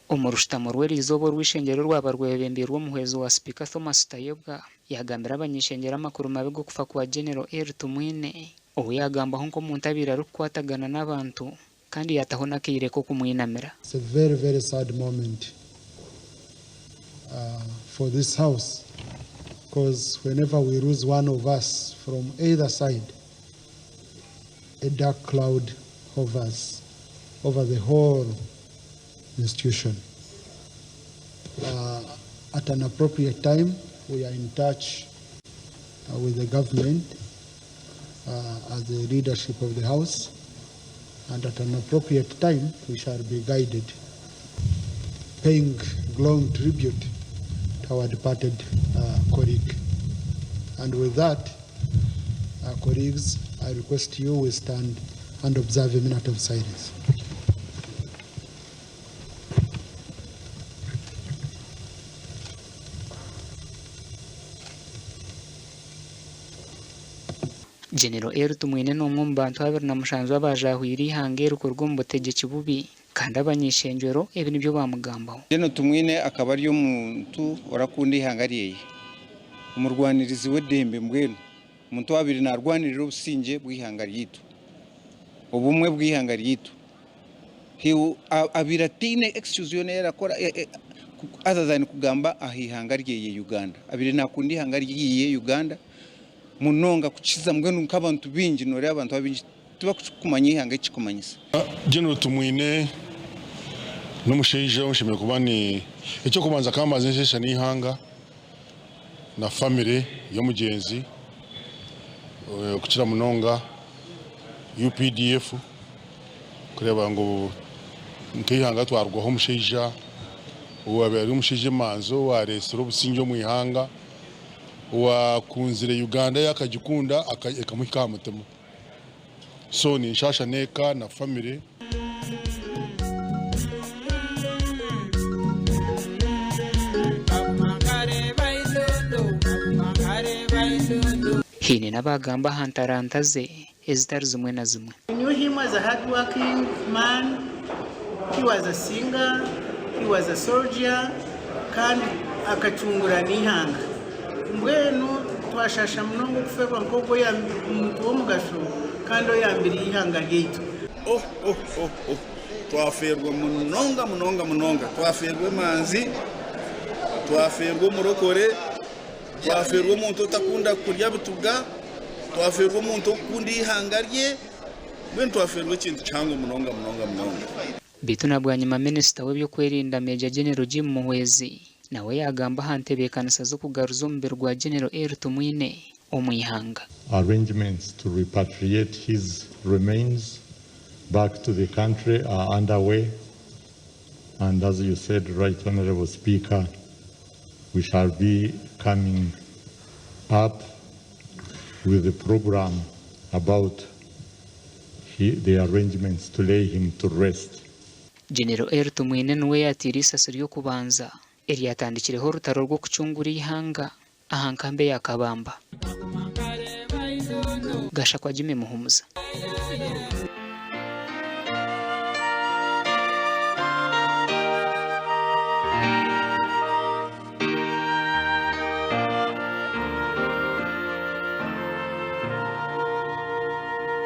Umurushitamo rw'erizobo rw'Eishengyero rwaba rwebembirwe umuhwezo wa Speaker Thomas Tayebwa yagambira abanyeshengera amakuru mabi go kufa kwa General Tumwine ubu yagambaho nko mu ntabira rukwatagana n'abantu kandi yataho nakire ko kumwinamira. It's a very, very sad moment for this house, because whenever we lose one of us from either side, a dark cloud hovers over the whole institution. At an appropriate time, we are in touch with the government as the leadership of the house, and at an appropriate time, we shall be guided, paying glowing tribute to our departed colleague. And with that, colleagues, I request you we stand and observe a minute of silence. General Tumwine n'umwe mu bantu 27 bajahwira ihangera ukorwa mu butegetsi bubi kandi abanyeshengero ebi nibyo bamugambaho. General Tumwine akaba ari umuntu orakunda ihangariye umurwanirizi w'edembe mbwenu umuntu wabiri narwanirira ubusinge bw'ihangariyitu ubumwe bw'ihangariyitu abiratine exclusionnaire akora azazana kugamba ahihangariye Uganda abiri nakundi ihangariye Uganda munonga kuchiza mbwenu nk'abantu bingi nore abantu abingi tuba kumanya ihanga ikikumanyisa. General Tumwine n'umusheje unshimye kubani icyo kubanza kamaze nshesha n'ihanga na family yo mugenzi kuchira munonga UPDF kureba ngo nkihanga twarwaho umusheja uwabera umusheje manzo wa restoro businjo mu ihanga wakunzire Uganda yakagikunda akamuhikamutemo so ni nshasha neka na family. Hini n'abagamba hantarantaze ezitari zimwe na zimwe. I knew him as a hard-working man. He was a singer, he was a soldier, kandi akachungura n'ihanga. Mbwenu twashasha mnongo kuferwa nkoko ya muntu wo mugasho kandi oyambiri ihanga ry'itu. Twaferwa munonga twaferwa manzi twaferwa murokore twaferwa umuntu utakunda kurya bituga twaferwa umuntu ukundi ihanga rye mbwenu twaferwa ikintu cyango munonga. Bitu nabwanyuma Minister w'ebyo kwerinda Major General Jim Muhwezi nawe yagamba hantebekanisa zo kugaruza umbere rwa General Tumwine omwihanga. Arrangements to repatriate his remains back to the country are underway, and as you said, Right Honorable Speaker, we shall be coming up with a program about the arrangements to lay him to rest. General Tumwine nuwe yatira isasi ryo kubanza eryatandikireho rutaro rwo kucungura ihanga ahankambe yakabamba. Gasha kwa Jimmy Muhumuza.